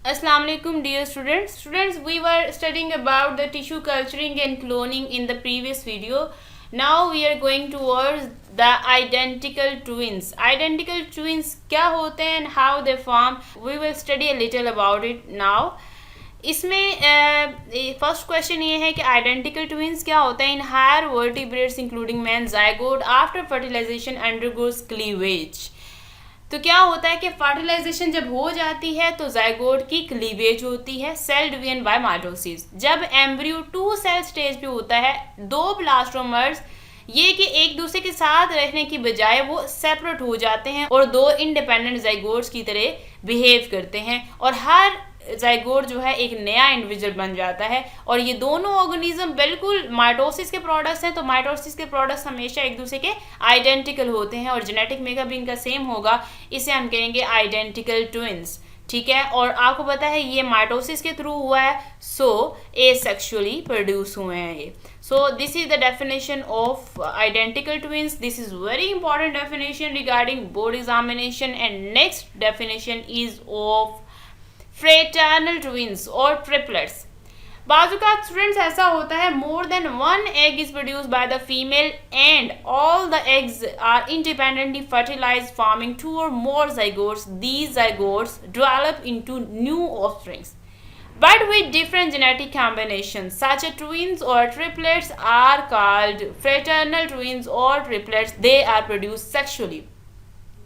Assalamu alaikum dear students. Students, we were studying about the tissue culturing and cloning in the previous video. Now we are going towards the identical twins. Identical twins क्या होते हैं and how they form. We will study a little about it now. इसमें first question ये है कि identical twins क्या होता है in higher vertebrates including man zygote after fertilization undergoes cleavage. तो क्या होता है कि फर्टिलाइजेशन जब हो जाती है तो जाइगोट की क्लीवेज होती है, सेल डिवीजन बाय माइटोसिस। जब एम्ब्रियो 2 सेल स्टेज पे होता है, दो ब्लास्टोमर्स ये कि एक दूसरे के साथ रहने की बजाय वो सेपरेट हो जाते हैं और दो इंडिपेंडेंट जाइगोट्स की तरह बिहेव करते हैं और हर जाइगोट जो है एक नया इंडिविजुअल बन जाता है। और ये दोनों ऑर्गेनिज्म बिल्कुल माइटोसिस के प्रोडक्ट्स हैं, तो माइटोसिस के प्रोडक्ट्स हमेशा एक दूसरे के आइडेंटिकल होते हैं और जेनेटिक मेकअप इनका सेम होगा, इसे हम कहेंगे आइडेंटिकल ट्विंस। ठीक है, और आपको पता है ये माइटोसिस के थ्रू हुआ है, सो एसेक्सुअली प्रोड्यूस हुए हैं ये। So this is the definition of identical twins. This is very important definition regarding board examination. And next definition is of fraternal twins और ट्रिपलेट्स। बाजू का स्टूडेंट्स ऐसा होता है more than one egg is produced by the female and all the eggs are independently fertilized forming 2 or more zygotes. These zygotes develop into new offsprings but with different genetic combinations. Such a twins or triplets are called fraternal twins or triplets. They are produced sexually.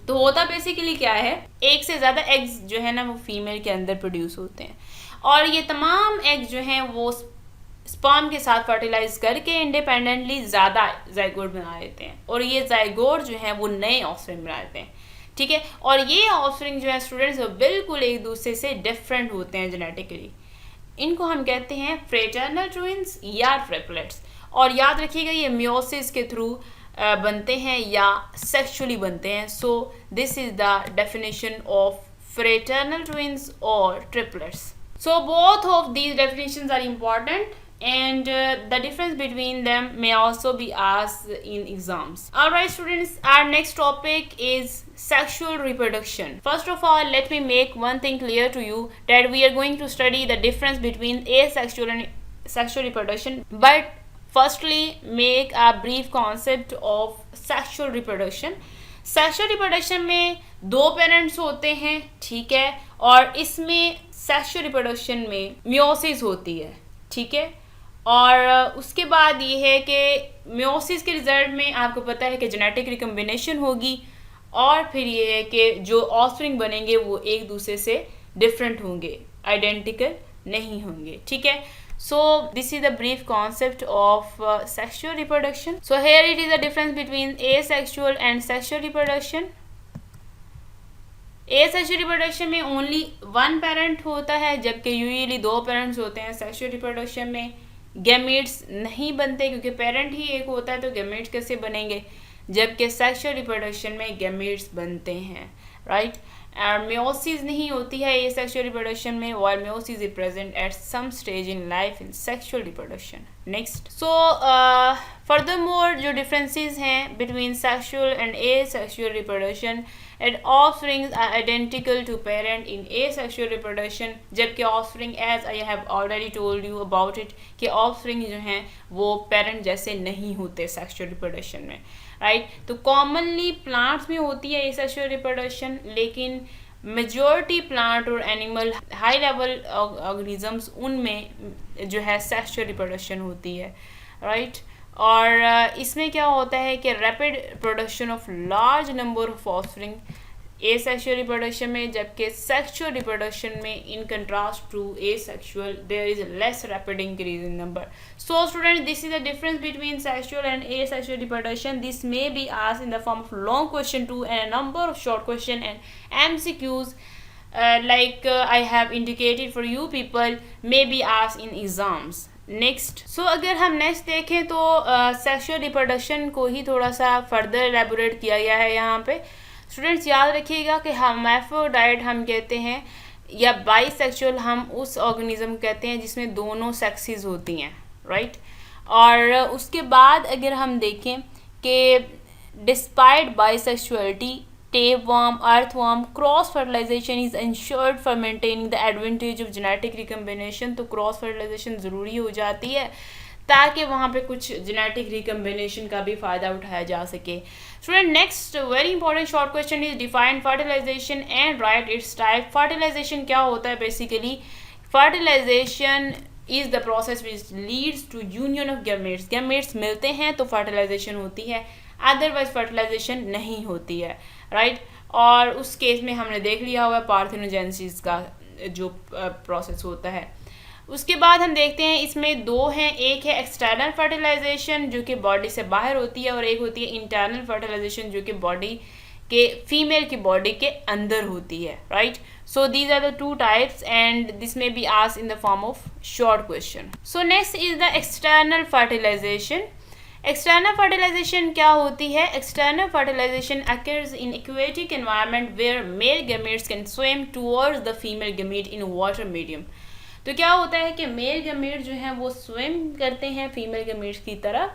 तो होता basically क्या है, एक से ज़्यादा eggs जो है ना वो फीमेल के अंदर प्रोड्यूस होते हैं और ये तमाम एग्स जो हैं वो स्पर्म के साथ फर्टिलाइज करके इंडिपेंडेंटली ज़्यादा जाइगोट बना देते हैं और ये जाइगोट जो हैं वो नए ऑफस्प्रिंग बना देते हैं। ठीक है, और ये ऑफस्प्रिंग जो है स्टूडेंट्स वो बिल्कुल एक दूसरे से डिफरेंट होते हैं जेनेटिकली। इनको हम कहते हैं फ्रेटर्नल ट्विंस या ट्रिपलेट्स। और याद रखिएगा ये मियोसिस के थ्रू बनते हैं या सेक्सुअली बनते हैं। So this is the definition of fraternal twins और triplets. So both of these definitions are important and the difference between them may also be asked in exams. Alright students, our next topic is sexual reproduction. First of all, let me make one thing clear to you that we are going to study the difference between asexual and sexual reproduction, but firstly make a brief concept of sexual reproduction. Sexual reproduction में दो parents होते हैं, ठीक है, और इसमें sexual reproduction में meiosis होती है, ठीक है। और उसके बाद ये है कि मियोसिस के रिजल्ट में आपको पता है कि जेनेटिक रिकम्बिनेशन होगी और फिर ये है कि जो ऑफस्प्रिंग बनेंगे वो एक दूसरे से डिफरेंट होंगे, आइडेंटिकल नहीं होंगे, ठीक है। So this is the brief concept of sexual reproduction. So here it is the difference between asexual and sexual reproduction. asexual reproduction में only one parent होता है जबकि usually दो parents होते हैं। sexual reproduction में gametes नहीं बनते क्योंकि parent ही एक होता है, तो gametes कैसे बनेंगे, जबकि sexual reproduction में gametes बनते हैं, right? meiosis नहीं होती है asexual reproduction में, while meiosis is present at some stage in life in sexual reproduction. Next, so furthermore जो differences हैं between sexual and asexual reproduction, and offsprings are identical to parent in asexual reproduction, जबकि offspring as I have already told you about it कि offspring जो हैं वो parent जैसे नहीं होते sexual reproduction में, राइट। तो कॉमनली प्लांट्स में होती है एसेक्सुअल रिप्रोडक्शन, लेकिन मेजॉरिटी प्लांट और एनिमल हाई लेवल ऑर्गेनिजम्स उनमें जो है सेक्सुअल रिप्रोडक्शन होती है, राइट। और इसमें क्या होता है कि rapid production of large number of offspring asexual reproduction में, जबकि sexual reproduction में in contrast to asexual there is less rapid increase in number. So students, this is the difference between sexual and asexual reproduction. This may be asked in the form of long question too and a number of short question and MCQs like I have indicated for you people may be asked in exams. Next, so अगर हम next देखें तो sexual reproduction को ही थोड़ा सा further elaborate किया गया है यहाँ पे। स्टूडेंट्स याद रखिएगा कि hermaphrodite हम कहते हैं या बाइसेक्सुअल हम उस ऑर्गेनिज्म कहते हैं जिसमें दोनों सेक्सेस होती हैं, राइट। और उसके बाद अगर हम देखें कि despite bisexuality tapeworm, earthworm, cross fertilization is ensured for maintaining the advantage of genetic recombination. तो क्रॉस फर्टिलाइजेशन ज़रूरी हो जाती है ताकि वहाँ पे कुछ जेनेटिक रिकम्बिनेशन का भी फ़ायदा उठाया जा सके. Student, next very important short question is define fertilization and write its type. Fertilization क्या होता है? Basically fertilization is the process which leads to union of gametes. Gametes मिलते हैं तो फर्टिलाइजेशन होती है, अदरवाइज फर्टिलाइजेशन नहीं होती है, राइट. और उस केस में हमने देख लिया हुआ पार्थेनोजेनेसिस का जो प्रोसेस होता है. उसके बाद हम देखते हैं इसमें दो हैं, एक है एक्सटर्नल फर्टिलाइजेशन जो कि बॉडी से बाहर होती है और एक होती है इंटरनल फर्टिलाइजेशन जो कि बॉडी के फीमेल की बॉडी के अंदर होती है, right. So these are the two types and this may be asked in the form of short question. So next is the external fertilization. External fertilization क्या होती है? External fertilization occurs in aquatic environment where male gametes can swim towards the female gamete in water medium. तो क्या होता है कि male gamete जो हैं वो स्विम करते हैं फीमेल गैमेट्स की तरफ.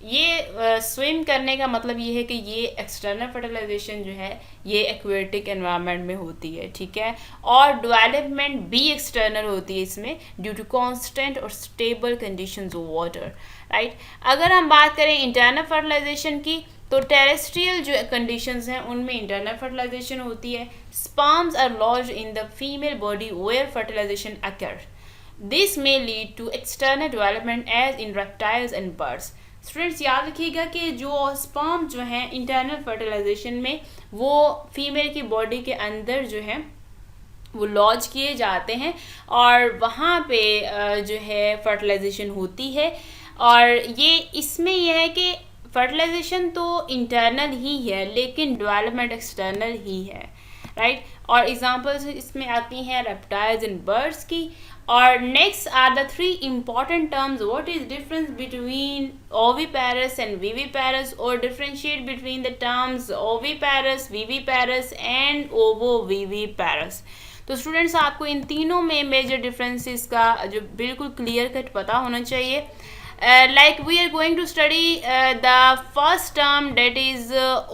ये स्विम करने का मतलब ये है कि ये एक्सटर्नल फर्टिलाइजेशन जो है ये एक्वेटिक एनवायरनमेंट में होती है, ठीक है. और डेवलपमेंट भी एक्सटर्नल होती है इसमें ड्यू टू कांस्टेंट और stable conditions of water, right. अगर हम बात करें इंटरनल फर्टिलाइजेशन की तो टेरेस्ट्रियल जो कंडीशंस हैं उनमें इंटरनल फर्टिलाइजेशन होती है. Sperms are lodged in the female body where fertilization occur. This may lead to external development as in reptiles and birds. Students याद रखिएगा कि जो स्पर्म जो हैं इंटरनल फर्टिलाइजेशन में वो फीमेल की बॉडी के अंदर जो है वो लॉज किए जाते हैं और वहाँ पे जो है फर्टिलाइजेशन होती है. और ये इसमें यह है कि फर्टिलाइजेशन तो इंटरनल ही है लेकिन डेवलपमेंट एक्सटर्नल ही है, राइट. और एग्जांपल्स इसमें आती हैं रेप्टाइल्स एंड बर्ड्स की. और next are the three important terms. What is difference between oviparous and viviparous और differentiate between the terms oviparous, viviparous and ovoviviparous. तो स्टूडेंट्स आपको इन तीनों में मेजर डिफरेंसेस का जो बिल्कुल क्लियर कट पता होना चाहिए. Like we are going to study the first term that is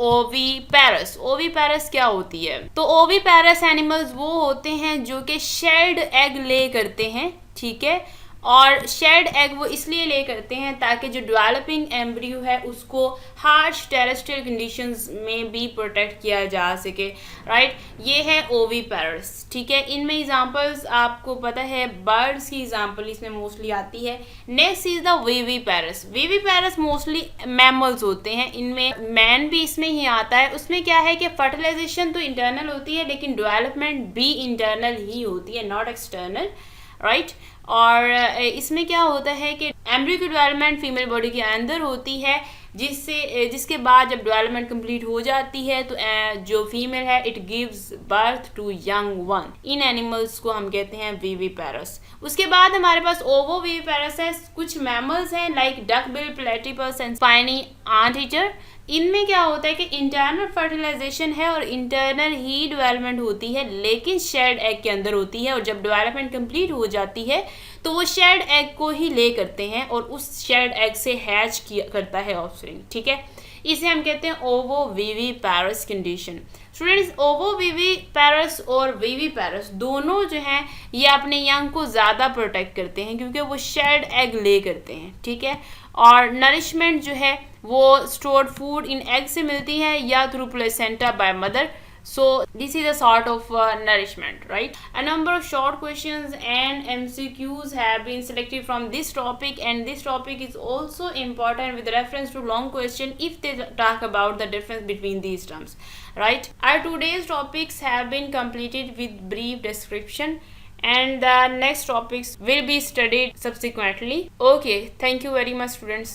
oviparous. Oviparous क्या होती है? तो oviparous animals वो होते हैं जो कि शेल्ड एग ले करते हैं, ठीक है. और शेड एग वो इसलिए ले करते हैं ताकि जो डेवलपिंग एम्ब्रियो है उसको हार्श टेरेस्ट्रियल कंडीशंस में भी प्रोटेक्ट किया जा सके, राइट. ये है ओविपेरस, ठीक है. इनमें एग्जांपल्स आपको पता है बर्ड्स की एग्जांपल इसमें मोस्टली आती है. Next is the viviparous. Viviparous mostly mammals होते हैं, इनमें मैन भी इसमें ही आता है. उसमें क्या है कि फर्टिलाइजेशन तो इंटरनल होती है लेकिन डेवलपमेंट भी इंटरनल ही होती है, नॉट एक्सटर्नल, राइट. और इसमें क्या होता है कि एम्ब्रियो की डेवलपमेंट फीमेल बॉडी के अंदर होती है जिसके बाद जब डेवलपमेंट कंप्लीट हो जाती है तो जो फीमेल है it gives birth to young one. इन एनिमल्स को हम कहते हैं विविपेरस. उसके बाद हमारे पास ओवोविविपेरस है. कुछ मैमल्स हैं like duckbill, platypus and spiny anteater. इनमें क्या होता है कि इंटरनल फर्टिलाइजेशन है और इंटरनल ही डेवलपमेंट होती है लेकिन शेड एग के अंदर होती है. और जब डेवलपमेंट कंप्लीट हो जाती है तो वो शेड एग को ही ले करते हैं और उस शेड एग से हैच करता है ऑफस्प्रिंग, ठीक है. इसे हम कहते हैं ओवोविविपेरस कंडीशन. स्टूडेंट्स ओवोविविपेरस और विविपेरस दोनों जो हैं ये अपने यंग को ज़्यादा प्रोटेक्ट करते हैं क्योंकि वो शेड एग ले करते हैं, ठीक है. और नरिशमेंट जो है वो स्टोर्ड फूड इन एग से मिलती है या through placenta by mother. So this is a sort of nourishment, right? A number of short questions and MCQs have been selected from this topic, and this topic is also important with reference to long question if they talk about the difference between these terms, right? Our today's topics have been completed with brief description and the next topics will be studied subsequently. Okay, thank you very much students.